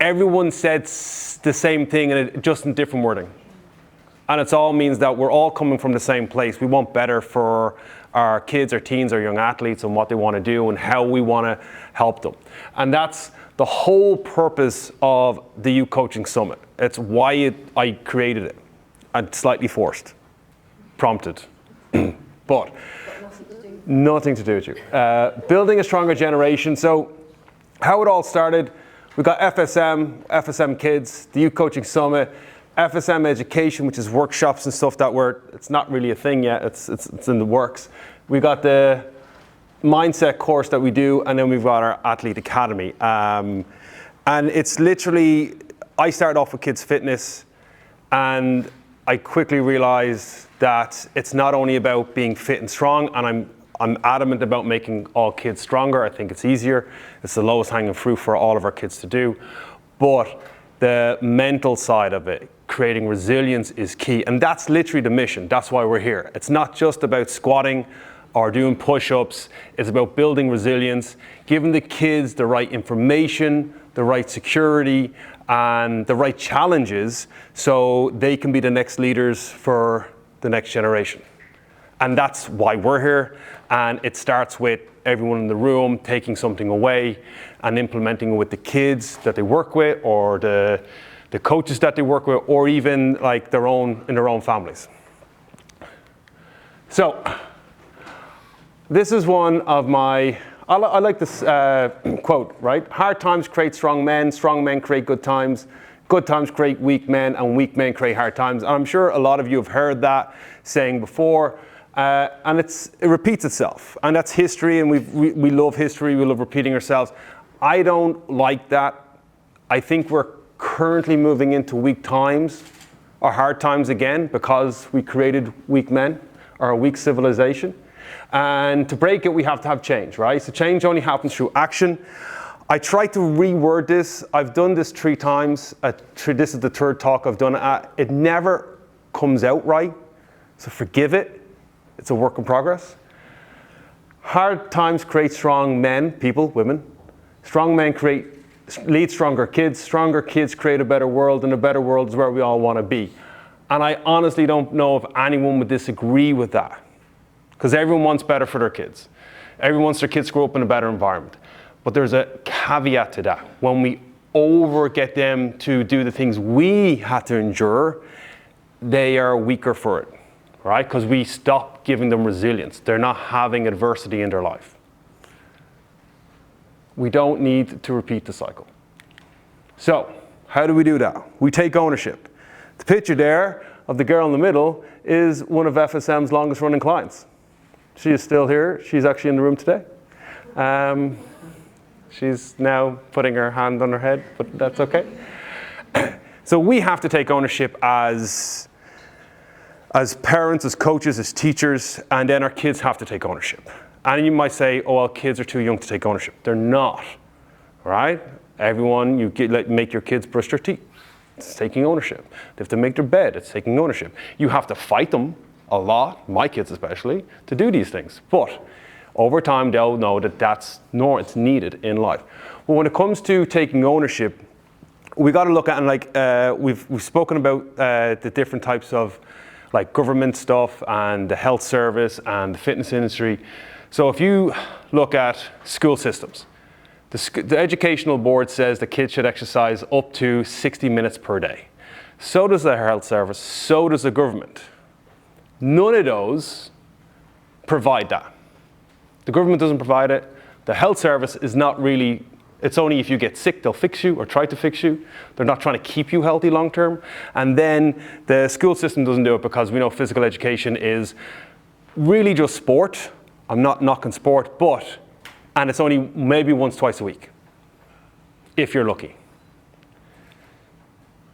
everyone said the same thing, and just in different wording. And it all means that we're all coming from the same place. We want better for our kids, our teens, our young athletes, and what they want to do and how we want to help them. And that's the whole purpose of the Youth Coaching Summit. It's why I created it. And slightly forced, prompted, but nothing to do with you. Building a Stronger Generation. So how it all started, we got FSM Kids, the Youth Coaching Summit, FSM Education, which is workshops and stuff it's not really a thing yet, it's in the works. We got the mindset course that we do, and then we've got our Athlete Academy. And it's literally, I started off with kids fitness, and I quickly realized that it's not only about being fit and strong, and I'm adamant about making all kids stronger. I think it's easier. It's the lowest hanging fruit for all of our kids to do. But the mental side of it, creating resilience, is key. And that's literally the mission. That's why we're here. It's not just about squatting or doing push-ups. It's about building resilience, giving the kids the right information, the right security, and the right challenges so they can be the next leaders for the next generation. And that's why we're here. And it starts with everyone in the room taking something away and implementing it with the kids that they work with, or the coaches that they work with, or even like in their own families. So this is one of my, I like this quote, right? Hard times create strong men create good times create weak men, and weak men create hard times. And I'm sure a lot of you have heard that saying before, and it repeats itself. And that's history, and we love history, we love repeating ourselves. I don't like that. I think we're currently moving into weak times, or hard times again, because we created weak men, or a weak civilization. And to break it, we have to have change, right? So change only happens through action. I tried to reword this. I've done this 3 times. This is the 3rd talk I've done it at. It never comes out right, so forgive it. It's a work in progress. Hard times create strong men, people, women. Strong men lead stronger kids create a better world, and a better world is where we all want to be. And I honestly don't know if anyone would disagree with that, because everyone wants better for their kids. Everyone wants their kids to grow up in a better environment. But there's a caveat to that. When we get them to do the things we had to endure, they are weaker for it, right? Because we stop giving them resilience. They're not having adversity in their life. We don't need to repeat the cycle. So, how do we do that? We take ownership. The picture there of the girl in the middle is one of FSM's longest running clients. She is still here. She's actually in the room today. She's now putting her hand on her head, but that's okay. So we have to take ownership as parents, as coaches, as teachers, and then our kids have to take ownership. And you might say, oh, well, kids are too young to take ownership. They're not, right? Everyone, make your kids brush their teeth. It's taking ownership. They have to make their bed. It's taking ownership. You have to fight them a lot, my kids especially, to do these things. But over time, they'll know that it's needed in life. But when it comes to taking ownership, we got to look at, and we've spoken about the different types of government stuff and the health service and the fitness industry. So if you look at school systems, the educational board says that kids should exercise up to 60 minutes per day. So does the health service, so does the government. None of those provide that. The government doesn't provide it. The health service is not really, it's only if you get sick, they'll fix you or try to fix you. They're not trying to keep you healthy long term. And then the school system doesn't do it, because we know physical education is really just sport. I'm not knocking sport, and it's only maybe once, twice a week, if you're lucky.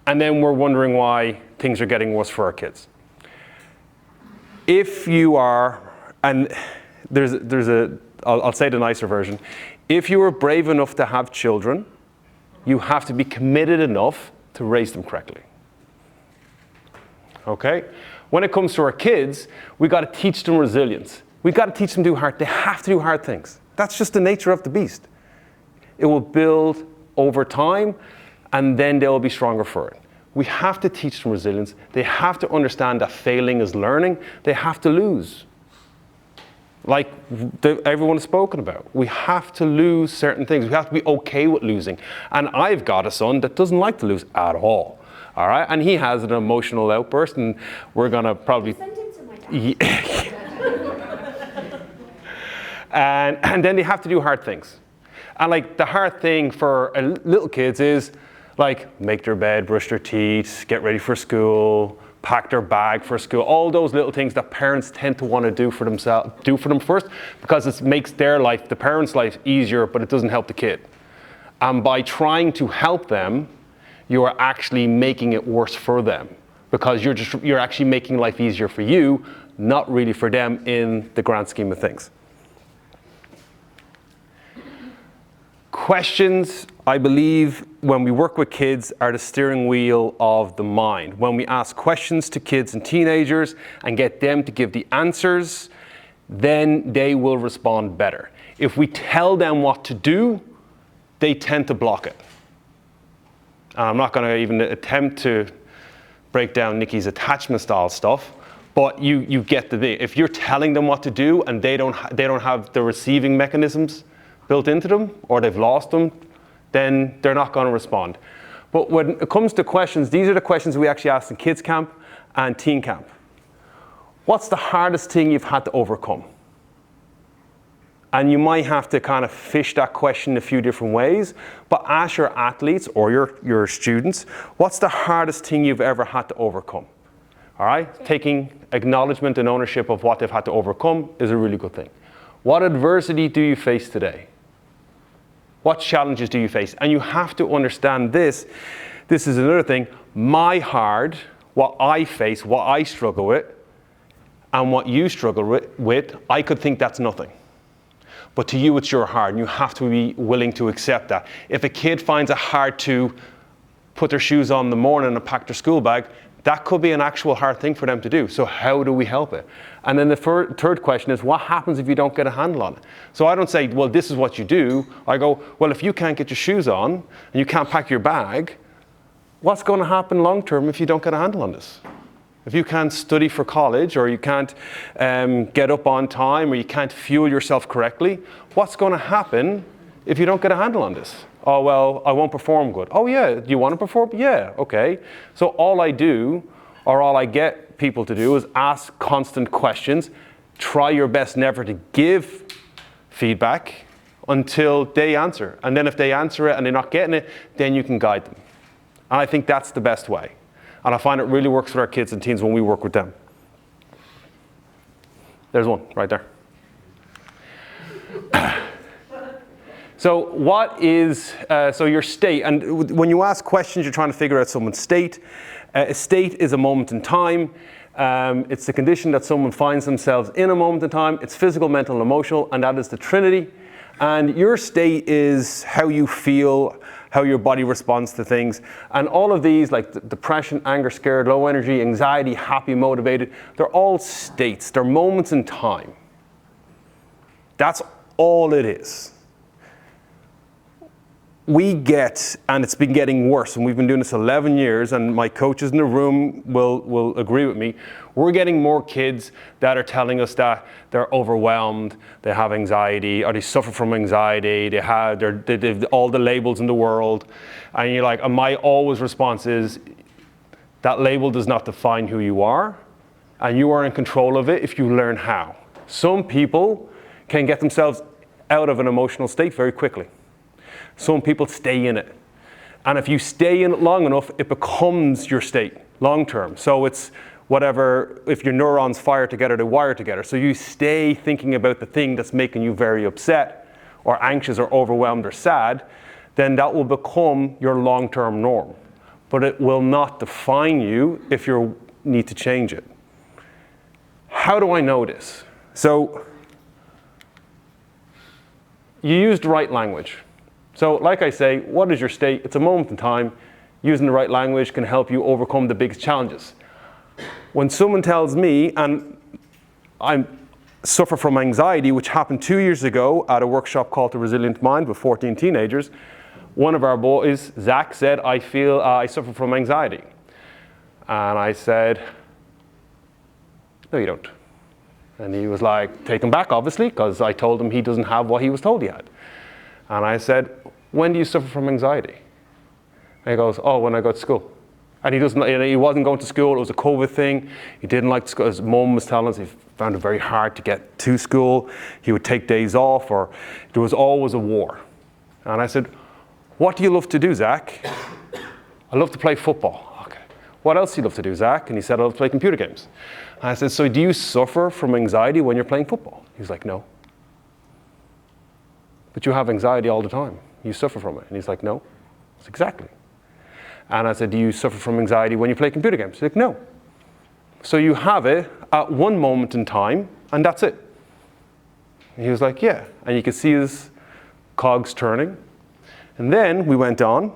And then we're wondering why things are getting worse for our kids. If you are, and I'll say the nicer version. If you are brave enough to have children, you have to be committed enough to raise them correctly. Okay? When it comes to our kids, we got to teach them resilience. We got to teach them they have to do hard things. That's just the nature of the beast. It will build over time, and then they'll be stronger for it. We have to teach them resilience. They have to understand that failing is learning. They have to lose. Like everyone has spoken about. We have to lose certain things. We have to be okay with losing. And I've got a son that doesn't like to lose at all. All right? And he has an emotional outburst, and we're going to probably... Send it to my dad. And then they have to do hard things. And like the hard thing for little kids is like make their bed, brush their teeth, get ready for school, pack their bag for school, all those little things that parents tend to want to do for themselves, do for them first, because it makes their life, the parent's life, easier, but it doesn't help the kid. And by trying to help them, you are actually making it worse for them, because you're actually making life easier for you, not really for them in the grand scheme of things. Questions, I believe, when we work with kids are the steering wheel of the mind. When we ask questions to kids and teenagers and get them to give the answers, then they will respond better. If we tell them what to do, they tend to block it. And I'm not going to even attempt to break down Nikki's attachment style stuff, but you get the thing. If you're telling them what to do and they don't have the receiving mechanisms built into them, or they've lost them, then they're not going to respond. But when it comes to questions, these are the questions we actually ask in kids camp and teen camp. What's the hardest thing you've had to overcome? And you might have to kind of fish that question a few different ways, but ask your athletes or your students, what's the hardest thing you've ever had to overcome? All right? Taking acknowledgement and ownership of what they've had to overcome is a really good thing. What adversity do you face today? What challenges do you face? And you have to understand this. This is another thing. My hard, what I face, what I struggle with, and what you struggle with, I could think that's nothing. But to you, it's your hard, and you have to be willing to accept that. If a kid finds it hard to put their shoes on in the morning and pack their school bag, that could be an actual hard thing for them to do. So how do we help it? And then the third question is, what happens if you don't get a handle on it? So I don't say, well, this is what you do. I go, well, if you can't get your shoes on and you can't pack your bag, what's going to happen long term if you don't get a handle on this? If you can't study for college, or you can't get up on time, or you can't fuel yourself correctly, what's going to happen if you don't get a handle on this? Oh, well, I won't perform good. Oh, yeah, do you want to perform? Yeah, okay. So all I do, or all I get people to do, is ask constant questions. Try your best never to give feedback until they answer. And then if they answer it and they're not getting it, then you can guide them. And I think that's the best way. And I find it really works with our kids and teens when we work with them. There's one right there. So what is, so your state, and when you ask questions, you're trying to figure out someone's state. A state is a moment in time. It's the condition that someone finds themselves in a moment in time. It's physical, mental, and emotional, and that is the Trinity. And your state is how you feel, how your body responds to things. And all of these, like depression, anger, scared, low energy, anxiety, happy, motivated, they're all states. They're moments in time. That's all it is. We get, and it's been getting worse, and we've been doing this 11 years, and my coaches in the room will agree with me, we're getting more kids that are telling us that they're overwhelmed, they have anxiety, or they suffer from anxiety, they've all the labels in the world, and you're like, and my always response is, that label does not define who you are, and you are in control of it if you learn how. Some people can get themselves out of an emotional state very quickly. Some people stay in it. And if you stay in it long enough, it becomes your state long term. So it's whatever, if your neurons fire together, they wire together. So you stay thinking about the thing that's making you very upset or anxious or overwhelmed or sad, then that will become your long-term norm. But it will not define you if you need to change it. How do I know this? So you use the right language. So like I say, what is your state? It's a moment in time. Using the right language can help you overcome the biggest challenges. When someone tells me, and I suffer from anxiety, which happened 2 years ago at a workshop called The Resilient Mind with 14 teenagers, one of our boys, Zach, said, I suffer from anxiety. And I said, no, you don't. And he was like taken back, obviously, because I told him he doesn't have what he was told he had. And I said, when do you suffer from anxiety? And he goes, oh, when I go to school. And he wasn't going to school, it was a COVID thing. He didn't like to school. His mum was telling us he found it very hard to get to school. He would take days off, or there was always a war. And I said, what do you love to do, Zach? I love to play football. Okay. What else do you love to do, Zach? And he said, I love to play computer games. And I said, so do you suffer from anxiety when you're playing football? He's like, no. But you have anxiety all the time. You suffer from it. And he's like, no. I said, exactly. And I said, do you suffer from anxiety when you play computer games? He's like, no. So you have it at one moment in time, and that's it. And he was like, yeah. And you could see his cogs turning. And then we went on,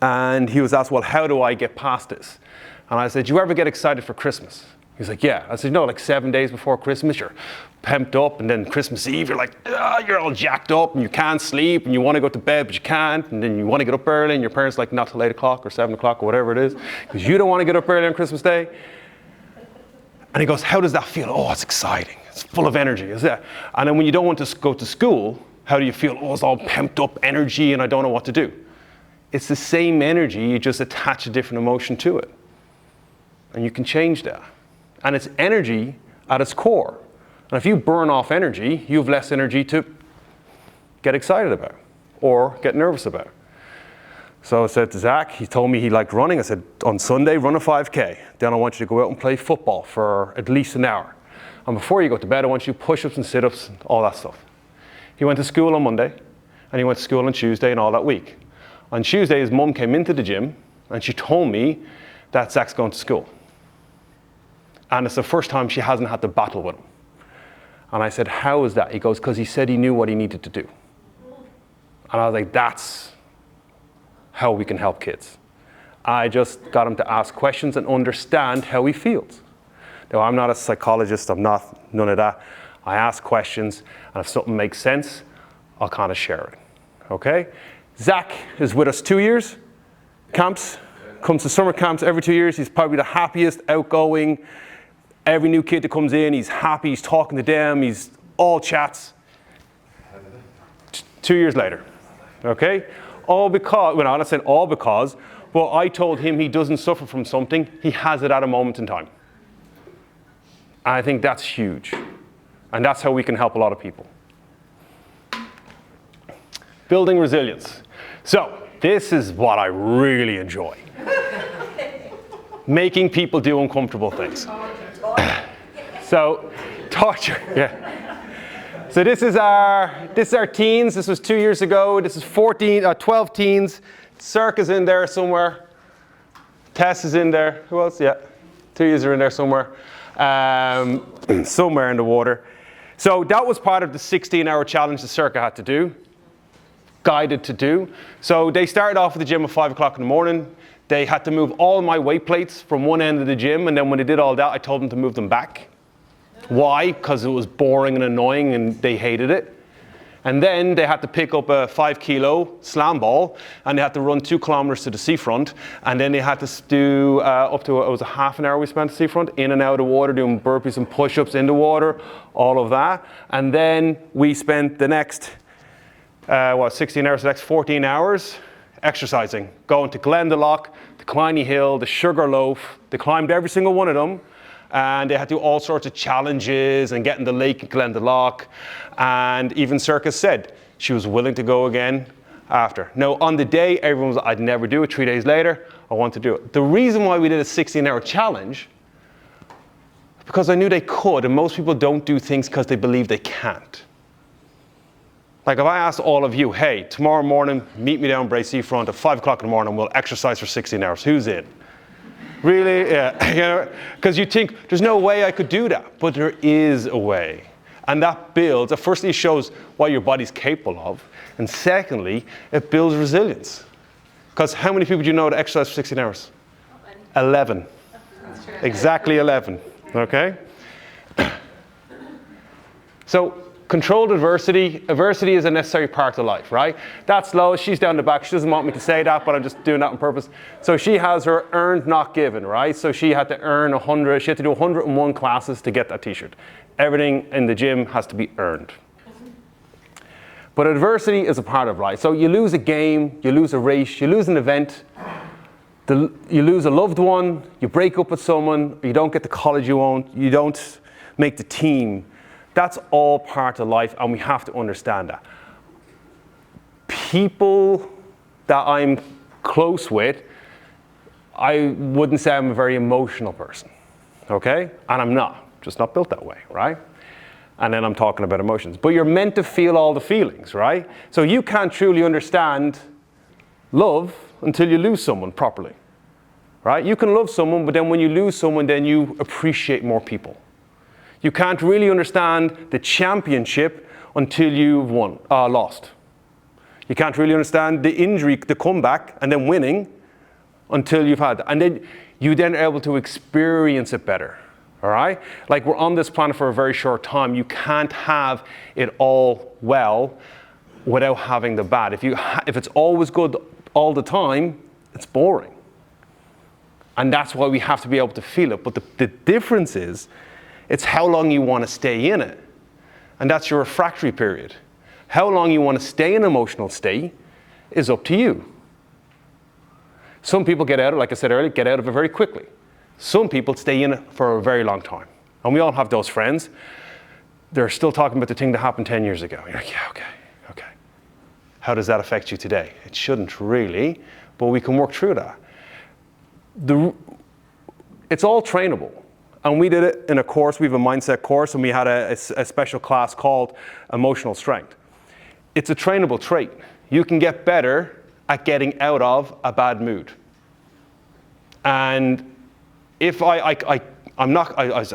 and he was asked, well, how do I get past this? And I said, do you ever get excited for Christmas? He's like, yeah. I said, no, like 7 days before Christmas, you're pumped up, and then Christmas Eve, you're like, you're all jacked up, and you can't sleep, and you want to go to bed, but you can't, and then you want to get up early, and your parents are like, not till 8 o'clock or 7 o'clock or whatever it is, because you don't want to get up early on Christmas Day. And he goes, how does that feel? Oh, it's exciting. It's full of energy. Is that? And then when you don't want to go to school, how do you feel? Oh, it's all pumped up energy, and I don't know what to do. It's the same energy, you just attach a different emotion to it. And you can change that. And it's energy at its core. And if you burn off energy, you have less energy to get excited about or get nervous about. So I said to Zach, he told me he liked running. I said, on Sunday, run a 5K. Then I want you to go out and play football for at least an hour. And before you go to bed, I want you to push-ups and sit-ups and all that stuff. He went to school on Monday, and he went to school on Tuesday and all that week. On Tuesday, his mum came into the gym, and she told me that Zach's going to school. And it's the first time she hasn't had to battle with him. And I said, how is that? He goes, because he said he knew what he needed to do. And I was like, that's how we can help kids. I just got him to ask questions and understand how he feels. Now, I'm not a psychologist, I'm not none of that. I ask questions, and if something makes sense, I'll kind of share it, okay? Zach is with us 2 years, camps, comes to summer camps every 2 years. He's probably the happiest, outgoing. Every new kid that comes in, he's happy, he's talking to them, he's all chats. 2 years later, okay? All because, well, I'm not saying all because, but I told him he doesn't suffer from something, he has it at a moment in time. I think that's huge. And that's how we can help a lot of people. Building resilience. So, this is what I really enjoy. Making people do uncomfortable things. So, torture, yeah. So this is our teens. This was 2 years ago. This is 12 teens. Cirque is in there somewhere. Tess is in there. Who else? Yeah. 2 years are in there somewhere. Somewhere in the water. So that was part of the 16-hour challenge the Cirque had to do. Guided to do. So they started off at the gym at 5 o'clock in the morning. They had to move all my weight plates from one end of the gym, and then when they did all that, I told them to move them back. Why? Because it was boring and annoying and they hated it. And then they had to pick up a 5-kilo slam ball, and they had to run 2 kilometers to the seafront, and then they had to do up to, it was a half an hour we spent at the seafront, in and out of the water, doing burpees and push-ups in the water, all of that. And then we spent the next 16 hours, the next 14 hours exercising, going to Glendalough, the Kleiny Hill, the Sugar Loaf. They climbed every single one of them, and they had to do all sorts of challenges and get in the lake at Glendalough. And even Circus said she was willing to go again after. Now, on the day, everyone was, I'd never do it. 3 days later, I want to do it. The reason why we did a 16-hour challenge, because I knew they could, and most people don't do things because they believe they can't. Like if I asked all of you, hey, tomorrow morning, meet me down Bray Seafront at 5 o'clock in the morning, we'll exercise for 16 hours. Who's in? Really? Yeah. You know, because you think, there's no way I could do that. But there is a way. And that builds, firstly, it shows what your body's capable of. And secondly, it builds resilience. Because how many people do you know that exercise for 16 hours? 11. Exactly 11. Okay? So controlled adversity. Adversity is a necessary part of life, right? That's Lois. She's down the back. She doesn't want me to say that, but I'm just doing that on purpose. So she has her earned, not given, right? So she had to earn 100. She had to do 101 classes to get that t-shirt. Everything in the gym has to be earned. But adversity is a part of life. So you lose a game, you lose a race, you lose an event, you lose a loved one, you break up with someone, you don't get the college you want, you don't make the team. That's all part of life, and we have to understand that. People that I'm close with, I wouldn't say I'm a very emotional person, okay? And I'm not, just not built that way, right? And then I'm talking about emotions. But you're meant to feel all the feelings, right? So you can't truly understand love until you lose someone properly, right? You can love someone, but then when you lose someone, then you appreciate more people. You can't really understand the championship until you've lost. You can't really understand the injury, the comeback, and then winning until you've had that. And then you then are able to experience it better. All right? Like, we're on this planet for a very short time. You can't have it all well without having the bad. If it's always good all the time, it's boring. And that's why we have to be able to feel it. But the difference is, it's how long you want to stay in it. And that's your refractory period. How long you want to stay in an emotional state is up to you. Some people get out of it, like I said earlier, get out of it very quickly. Some people stay in it for a very long time. And we all have those friends. They're still talking about the thing that happened 10 years ago. You're like, yeah, okay. How does that affect you today? It shouldn't really, but we can work through that. It's all trainable. And we did it in a course. We have a mindset course, and we had a special class called Emotional Strength. It's a trainable trait. You can get better at getting out of a bad mood. And if I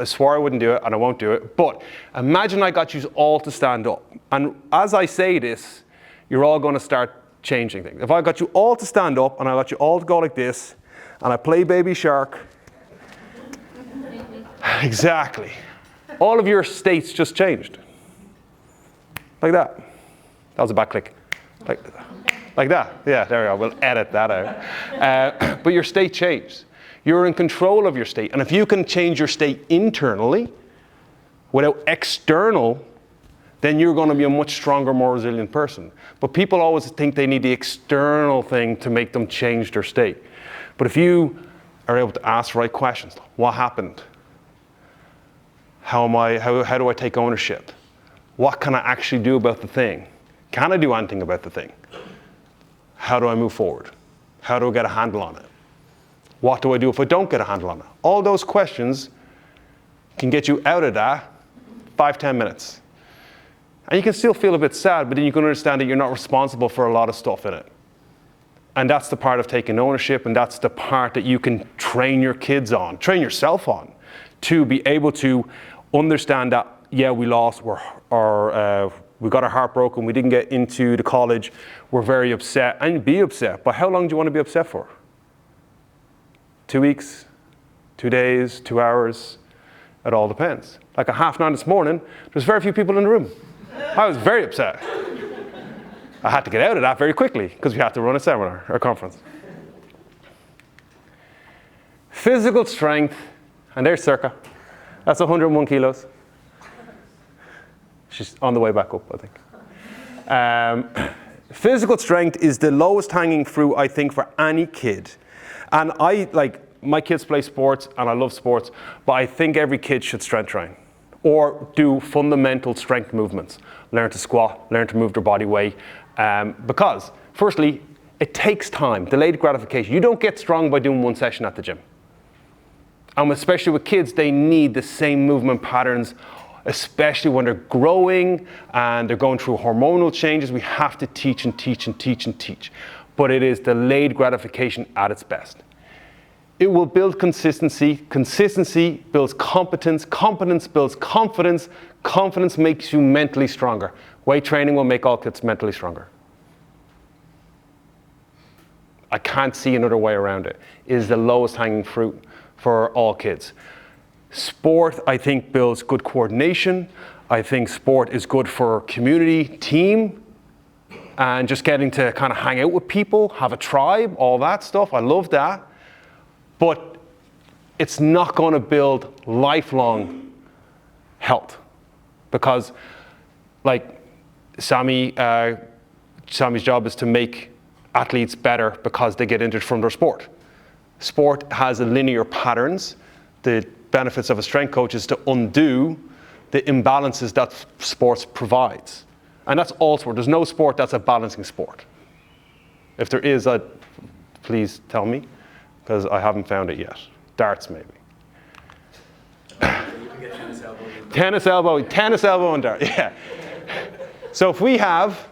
swore I wouldn't do it, and I won't do it, but imagine I got you all to stand up. And as I say this, you're all going to start changing things. If I got you all to stand up, and I got you all to go like this, and I play Baby Shark, exactly. All of your states just changed. Like that. That was a bad click. Like that. Yeah, there we go. We'll edit that out. But your state changed. You're in control of your state. And if you can change your state internally without external, then you're going to be a much stronger, more resilient person. But people always think they need the external thing to make them change their state. But if you are able to ask the right questions, what happened? How do I take ownership? What can I actually do about the thing? Can I do anything about the thing? How do I move forward? How do I get a handle on it? What do I do if I don't get a handle on it? All those questions can get you out of that 5-10 minutes. And you can still feel a bit sad, but then you can understand that you're not responsible for a lot of stuff in it. And that's the part of taking ownership, and that's the part that you can train your kids on, train yourself on, to be able to understand that, yeah, we lost, we got our heart broken, we didn't get into the college, we're very upset, and be upset. But how long do you want to be upset for? 2 weeks, 2 days, 2 hours? It all depends. Like at 9:30 this morning, there's very few people in the room. I was very upset. I had to get out of that very quickly because we had to run a seminar or conference. Physical strength, and there's Circa. That's 101 kilos. She's on the way back up, I think. Physical strength is the lowest hanging fruit, I think, for any kid. And my kids play sports, and I love sports, but I think every kid should strength train or do fundamental strength movements. Learn to squat, learn to move their body weight. Because, firstly, it takes time, delayed gratification. You don't get strong by doing one session at the gym. And especially with kids, they need the same movement patterns, especially when they're growing and they're going through hormonal changes. We have to teach and teach and teach and teach. But it is delayed gratification at its best. It will build consistency. Consistency builds competence. Competence builds confidence. Confidence makes you mentally stronger. Weight training will make all kids mentally stronger. I can't see another way around it. It is the lowest hanging fruit for all kids. Sport, I think, builds good coordination. I think sport is good for community, team, and just getting to kind of hang out with people, have a tribe, all that stuff. I love that. But it's not going to build lifelong health. Because, like, Sammy's job is to make athletes better because they get injured from their sport. Sport has a linear patterns. The benefits of a strength coach is to undo the imbalances that sports provides. And that's all sport. There's no sport that's a balancing sport. If there is, please tell me, because I haven't found it yet. Darts, maybe. Tennis elbow and dart, yeah. So if we have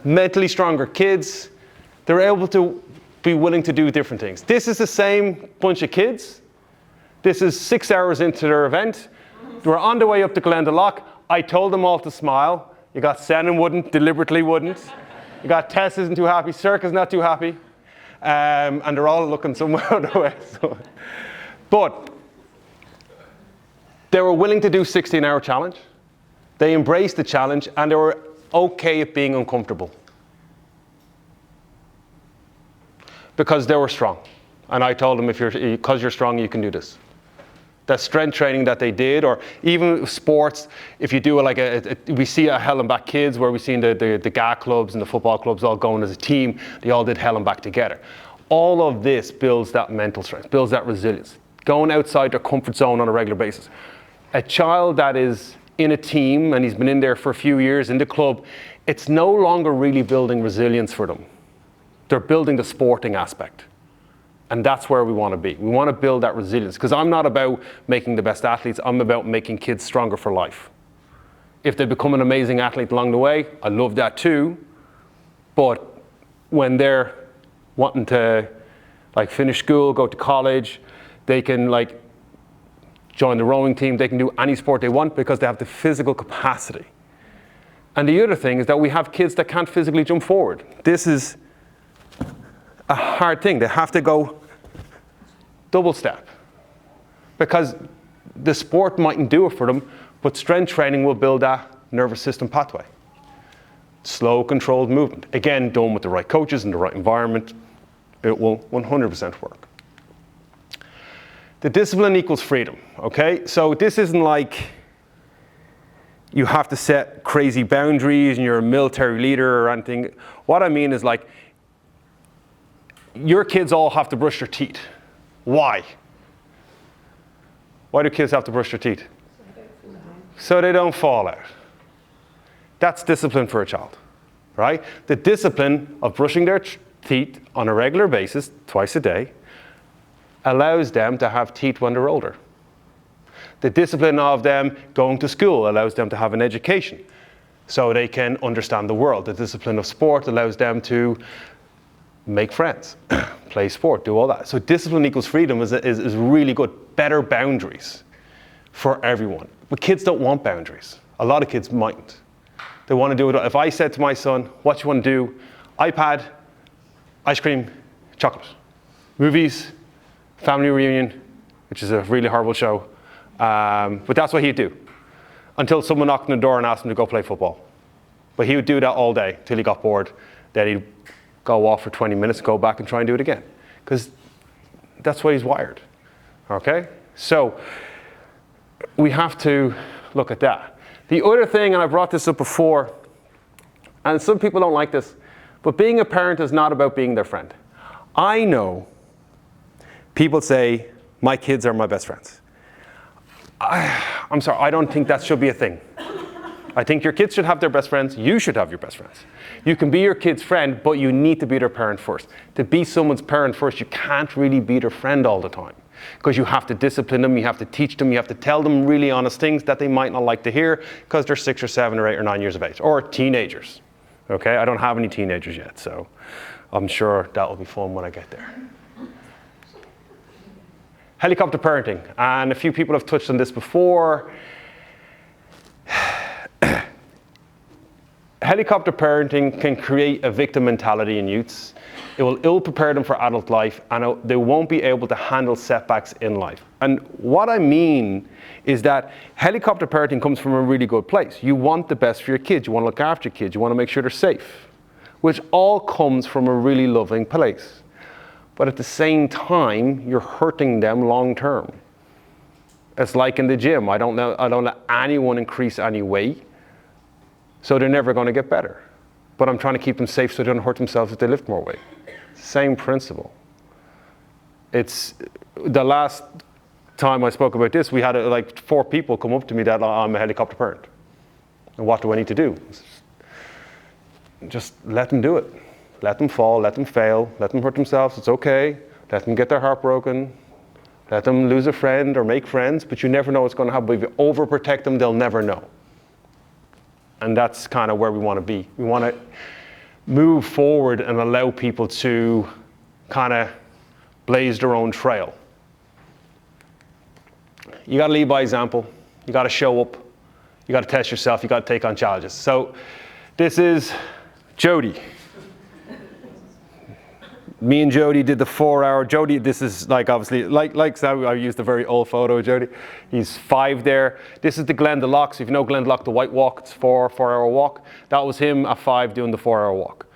mentally stronger kids, they're able to be willing to do different things. This is the same bunch of kids. This is 6 hours into their event. We're on the way up to Glendalough. I told them all to smile. You got Senan wouldn't, deliberately wouldn't. You got Tess isn't too happy, Circa's not too happy. And they're all looking somewhere other way. So. But they were willing to do 16-hour challenge. They embraced the challenge, and they were okay at being uncomfortable. Because they were strong. And I told them, because you're strong, you can do this. That strength training that they did, or even sports, if you do we see at Hell and Back Kids, where we've seen the GA clubs and the football clubs all going as a team, they all did Hell and Back together. All of this builds that mental strength, builds that resilience, going outside their comfort zone on a regular basis. A child that is in a team, and he's been in there for a few years in the club, it's no longer really building resilience for them. They're building the sporting aspect. And that's where we want to be. We want to build that resilience, because I'm not about making the best athletes, I'm about making kids stronger for life. If they become an amazing athlete along the way, I love that too. But when they're wanting to finish school, go to college, they can join the rowing team, they can do any sport they want because they have the physical capacity. And the other thing is that we have kids that can't physically jump forward. This is a hard thing. They have to go double step because the sport mightn't do it for them, but strength training will build that nervous system pathway. Slow, controlled movement. Again, done with the right coaches and the right environment, it will 100% work. The discipline equals freedom, okay? So this isn't like you have to set crazy boundaries and you're a military leader or anything. What I mean is your kids all have to brush their teeth. Why? Why do kids have to brush their teeth? So they don't fall out. That's discipline for a child, right? The discipline of brushing their teeth on a regular basis, twice a day, allows them to have teeth when they're older. The discipline of them going to school allows them to have an education so they can understand the world. The discipline of sport allows them to make friends, play sport, do all that. So discipline equals freedom is really good. Better boundaries for everyone. But kids don't want boundaries. A lot of kids mightn't. They want to do it. If I said to my son, what do you want to do? iPad, ice cream, chocolate. Movies, family reunion, which is a really horrible show. But that's what he'd do. Until someone knocked on the door and asked him to go play football. But he would do that all day till he got bored. Then he'd go off for 20 minutes, go back and try and do it again. Because that's why he's wired. Okay? So we have to look at that. The other thing, and I brought this up before, and some people don't like this, but being a parent is not about being their friend. I know people say, my kids are my best friends. I'm sorry, I don't think that should be a thing. I think your kids should have their best friends. You should have your best friends. You can be your kid's friend, but you need to be their parent first. To be someone's parent first, you can't really be their friend all the time. Because you have to discipline them, you have to teach them, you have to tell them really honest things that they might not like to hear because they're 6 or 7 or 8 or 9 years of age. Or teenagers. Okay, I don't have any teenagers yet, so I'm sure that will be fun when I get there. Helicopter parenting, and a few people have touched on this before. helicopter parenting can create a victim mentality in youths. It will ill-prepare them for adult life, and they won't be able to handle setbacks in life. And what I mean is that helicopter parenting comes from a really good place. You want the best for your kids. You want to look after your kids. You want to make sure they're safe, which all comes from a really loving place. But at the same time, you're hurting them long term. It's like in the gym. I don't let anyone increase any weight, so they're never going to get better. But I'm trying to keep them safe so they don't hurt themselves if they lift more weight. Same principle. It's the last time I spoke about this, we had like 4 people come up to me that I'm a helicopter parent. And what do I need to do? Just let them do it. Let them fall, let them fail, let them hurt themselves, it's okay. Let them get their heart broken. Let them lose a friend or make friends, but you never know what's going to happen. But if you overprotect them, they'll never know. And that's kind of where we want to be. We want to move forward and allow people to kind of blaze their own trail. You got to lead by example. You got to show up. You got to test yourself. You got to take on challenges. So this is Jody. Me and Jody did the 4-hour. Jody, this is like obviously, like so I used a very old photo of Jody. He's 5 there. This is the Glendalough. So if you know Glendalough, the white walk, it's 4-hour walk. That was him at 5 doing the 4-hour walk.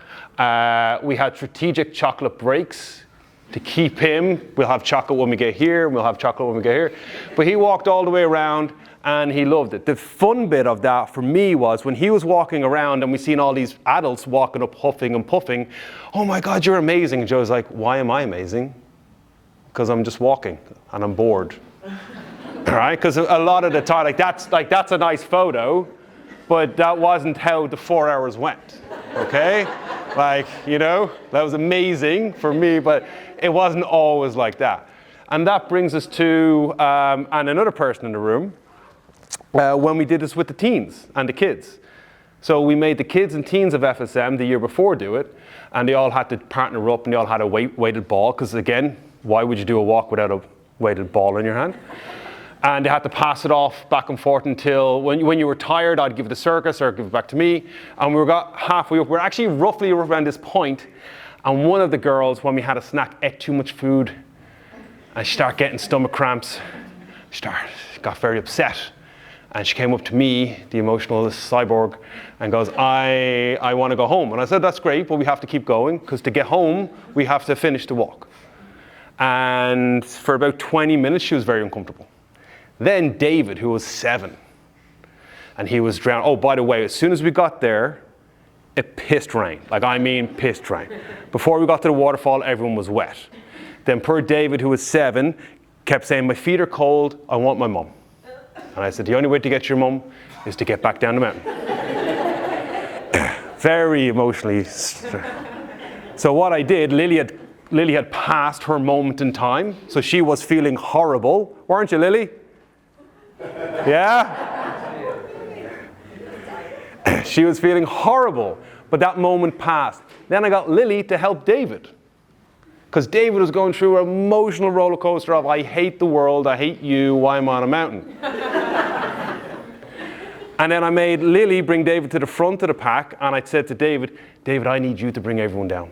We had strategic chocolate breaks to keep him. We'll have chocolate when we get here, we'll have chocolate when we get here. But he walked all the way around and he loved it. The fun bit of that for me was when he was walking around and we seen all these adults walking up huffing and puffing, oh my God, you're amazing. And Joe's like, why am I amazing? Because I'm just walking and I'm bored. All right, because a lot of the time, that's a nice photo, but that wasn't how the 4 hours went, okay? That was amazing for me, but it wasn't always like that. And that brings us to, and another person in the room, when we did this with the teens and the kids. So we made the kids and teens of FSM the year before do it, and they all had to partner up and they all had a weighted ball, because again, why would you do a walk without a weighted ball in your hand? And they had to pass it off back and forth until when you were tired, I'd give it to Circus or give it back to me. And we got halfway up. We're actually roughly around this point, and one of the girls, when we had a snack, ate too much food, and she started getting stomach cramps. She got very upset. And she came up to me, the emotional cyborg, and goes, I want to go home. And I said, that's great, but we have to keep going, because to get home, we have to finish the walk. And for about 20 minutes, she was very uncomfortable. Then David, who was 7, and he was drowned. Oh, by the way, as soon as we got there, it pissed rain. Pissed rain. Before we got to the waterfall, everyone was wet. Then poor David, who was 7, kept saying, my feet are cold, I want my mum. And I said, the only way to get your mum is to get back down the mountain. Very emotionally. So what I did, Lily had passed her moment in time, so she was feeling horrible. Weren't you, Lily? Yeah? She was feeling horrible, but that moment passed. Then I got Lily to help David, because David was going through an emotional roller coaster of, I hate the world, I hate you, why am I on a mountain? And then I made Lily bring David to the front of the pack, and I said to David, I need you to bring everyone down.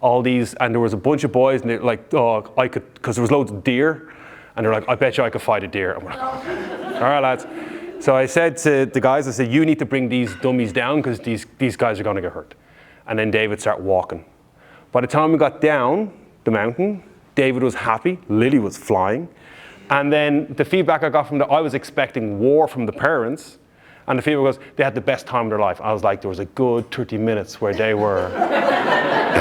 All these, and there was a bunch of boys, and they're like, oh, I could, because there was loads of deer, and they're like, I bet you I could fight a deer. And we're like, all right, lads. So I said to the guys, I said, you need to bring these dummies down, because these guys are going to get hurt. And then David started walking. By the time we got down the mountain, David was happy, Lily was flying. And then the feedback I got from I was expecting war from the parents, and the feedback was they had the best time of their life. I was like, there was a good 30 minutes where they were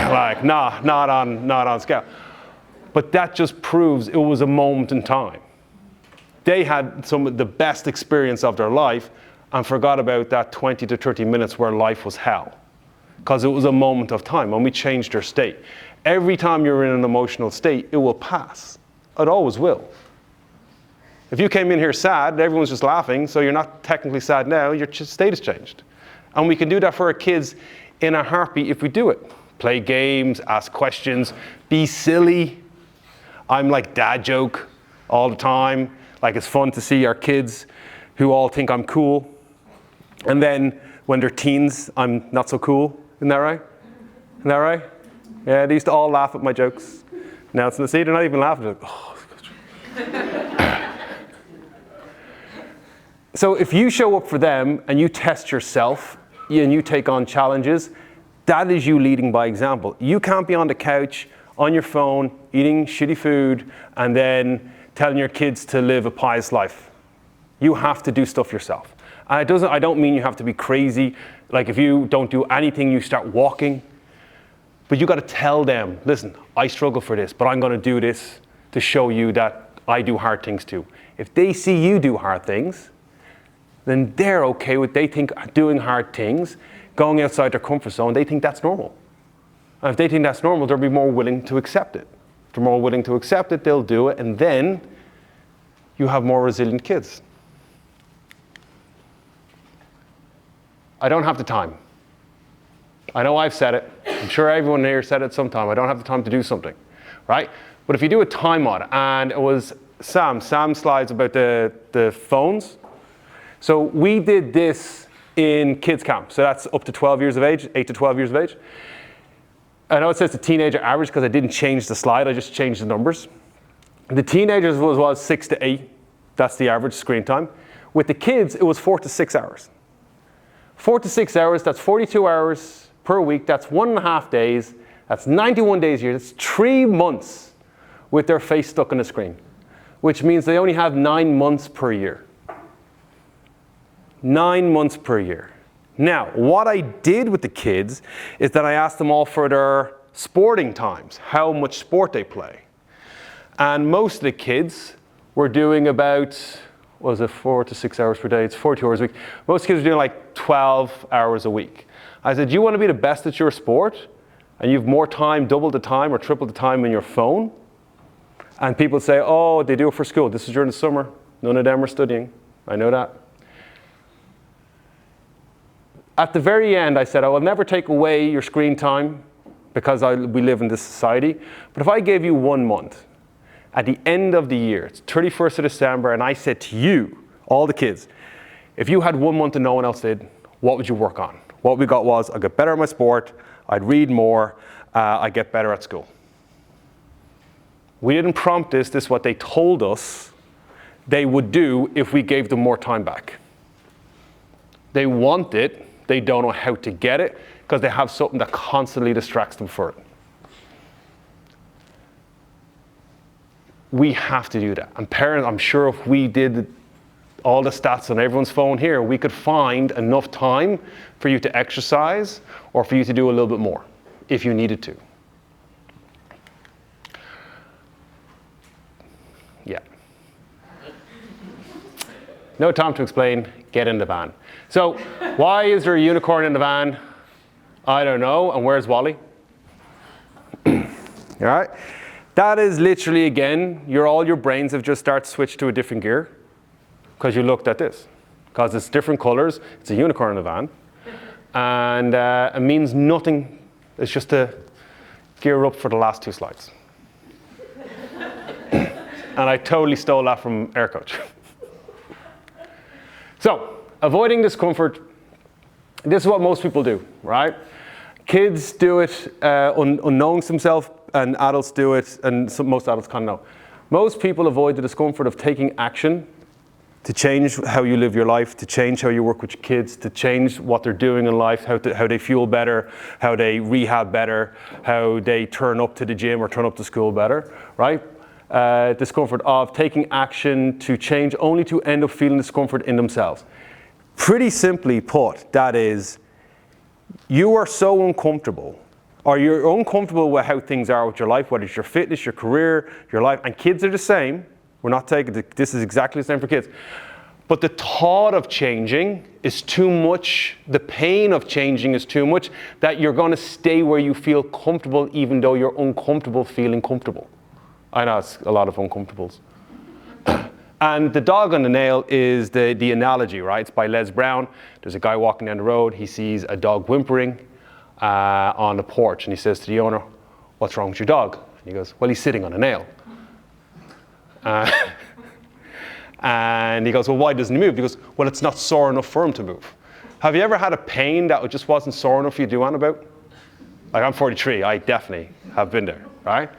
like, nah, not on scale. But that just proves it was a moment in time. They had some of the best experience of their life and forgot about that 20 to 30 minutes where life was hell. Because it was a moment of time when we changed their state. Every time you're in an emotional state, it will pass. It always will. If you came in here sad, everyone's just laughing, so you're not technically sad now, your state has changed. And we can do that for our kids in a heartbeat if we do it. Play games, ask questions, be silly. I'm like dad joke all the time. Like it's fun to see our kids who all think I'm cool. And then when they're teens, I'm not so cool. Isn't that right? Isn't that right? Yeah, they used to all laugh at my jokes. Now it's in the seat, they're not even laughing. They're like, oh. So if you show up for them and you test yourself and you take on challenges, that is you leading by example. You can't be on the couch, on your phone, eating shitty food, and then telling your kids to live a pious life. You have to do stuff yourself. And I don't mean you have to be crazy. Like if you don't do anything, you start walking. But you got to tell them, listen, I struggle for this, but I'm going to do this to show you that I do hard things too. If they see you do hard things, then they're okay with, they think doing hard things, going outside their comfort zone, they think that's normal. And if they think that's normal, they'll be more willing to accept it. If they're more willing to accept it, they'll do it, and then you have more resilient kids. I don't have the time. I know I've said it. I'm sure everyone here said it sometime. I don't have the time to do something, right? But if you do a time audit, and it was Sam's slides about the phones. So we did this in kids camp. So that's up to 12 years of age, 8 to 12 years of age. I know it says the teenager average because I didn't change the slide, I just changed the numbers. The teenagers was 6 to 8. That's the average screen time. With the kids, it was 4 to 6 hours. 4 to 6 hours, that's 42 hours per week. That's 1.5 days. That's 91 days a year. That's 3 months with their face stuck on the screen, which means they only have 9 months per year. 9 months per year. Now, what I did with the kids is that I asked them all for their sporting times, how much sport they play. And most of the kids were doing about, what was it, 4 to 6 hours per day? It's 42 hours a week. Most kids are doing like 12 hours a week. I said, do you want to be the best at your sport? And you have more time, double the time or triple the time on your phone? And people say, oh, they do it for school. This is during the summer. None of them are studying. I know that. At the very end, I said, I will never take away your screen time because we live in this society. But if I gave you 1 month, at the end of the year, it's 31st of December, and I said to you, all the kids, if you had 1 month and no one else did, what would you work on? What we got was, I'd get better at my sport, I'd read more, I'd get better at school. We didn't prompt this. This is what they told us they would do if we gave them more time back. They want it. They don't know how to get it because they have something that constantly distracts them for it. We have to do that. And parents, I'm sure if we did all the stats on everyone's phone here, we could find enough time for you to exercise or for you to do a little bit more if you needed to. Yeah. No time to explain, get in the van. So why is there a unicorn in the van? I don't know. And where's Wally? All right. That is literally, again, all your brains have just started to switch to a different gear because you looked at this. Because it's different colors, it's a unicorn in the van. And it means nothing. It's just to gear up for the last 2 slides. And I totally stole that from Air Coach. So, avoiding discomfort, this is what most people do, right? Kids do it unknowns to themselves, and adults do it, and most adults kind of know. Most people avoid the discomfort of taking action to change how you live your life, to change how you work with your kids, to change what they're doing in life, how they fuel better, how they rehab better, how they turn up to the gym or turn up to school better, right? Discomfort of taking action to change only to end up feeling discomfort in themselves. Pretty simply put, that is, you are so uncomfortable, or you're uncomfortable with how things are with your life, whether it's your fitness, your career, your life, and kids are the same. We're not taking, this is exactly the same for kids. But the thought of changing is too much, the pain of changing is too much, that you're going to stay where you feel comfortable even though you're uncomfortable feeling comfortable. I know it's a lot of uncomfortables. And the dog on the nail is the analogy, right? It's by Les Brown. There's a guy walking down the road. He sees a dog whimpering on the porch, and he says to the owner, "What's wrong with your dog?" And he goes, "Well, he's sitting on a nail." And he goes, "Well, why doesn't he move?" He goes, "Well, it's not sore enough for him to move." Have you ever had a pain that just wasn't sore enough for you to do anything about? Like, I'm 43, I definitely have been there, right?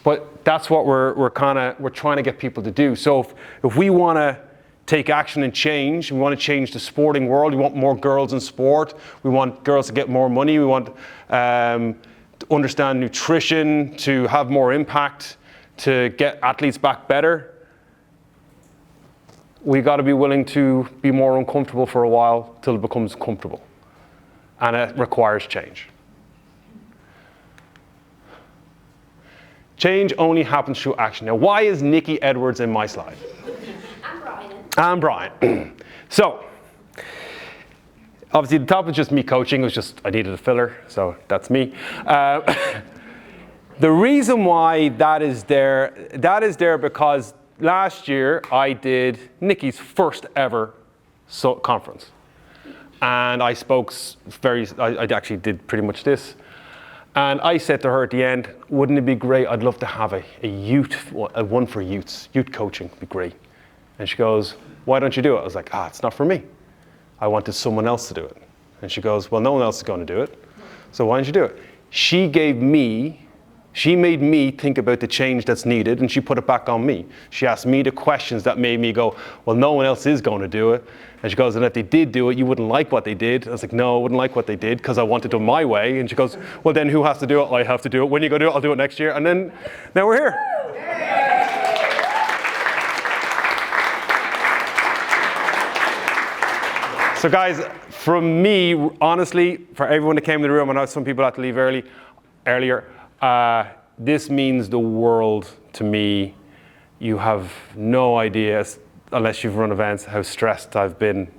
But that's what we're trying to get people to do. So if we want to take action and change, we want to change the sporting world, we want more girls in sport, we want girls to get more money, we want to understand nutrition, to have more impact, to get athletes back better, we got to be willing to be more uncomfortable for a while till it becomes comfortable. And it requires change. Change only happens through action. Now, why is Nikki Edwards in my slide? I'm Brian. So, obviously the top is just me coaching. It was just, I needed a filler, so that's me. The reason why that is there because last year I did Nikki's first ever conference. And I spoke I actually did pretty much this. And I said to her at the end, wouldn't it be great? I'd love to have a one for youths. Youth coaching would be great. And she goes, why don't you do it? I was like, it's not for me. I wanted someone else to do it. And she goes, well, no one else is going to do it. So why don't you do it? She made me think about the change that's needed, and she put it back on me. She asked me the questions that made me go, well, no one else is going to do it. And she goes, and if they did do it, you wouldn't like what they did. I was like, no, I wouldn't like what they did because I want to do it my way. And she goes, well, then who has to do it? I have to do it. When are you going to do it? I'll do it next year. And then, now we're here. So guys, from me, honestly, for everyone that came in the room, I know some people had to leave earlier, this means the world to me. You have no idea, unless you've run events, how stressed I've been.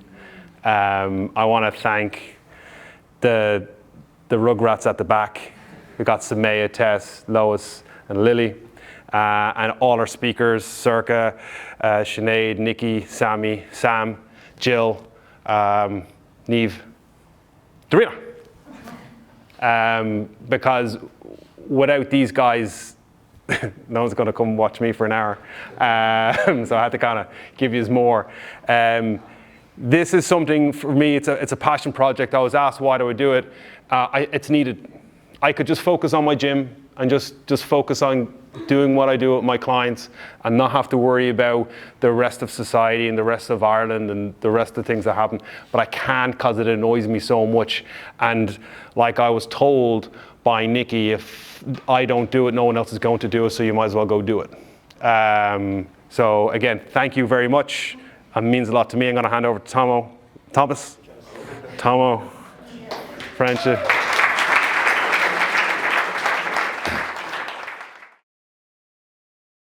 I want to thank the rugrats at the back. We've got Samaya, Tess, Lois, and Lily, and all our speakers, Circa, Sinead, Nikki, Sammy, Sam, Jill, Niamh, Darina. Because without these guys, no one's going to come watch me for an hour. So I had to kind of give you more. This is something for me, it's a passion project. I was asked why do I do it. It's needed. I could just focus on my gym and just focus on doing what I do with my clients and not have to worry about the rest of society and the rest of Ireland and the rest of things that happen. But I can't because it annoys me so much. And like I was told by Nikki, if I don't do it, no one else is going to do it, so you might as well go do it. So again, thank you very much. It means a lot to me. I'm going to hand over to Tomo, Friendship.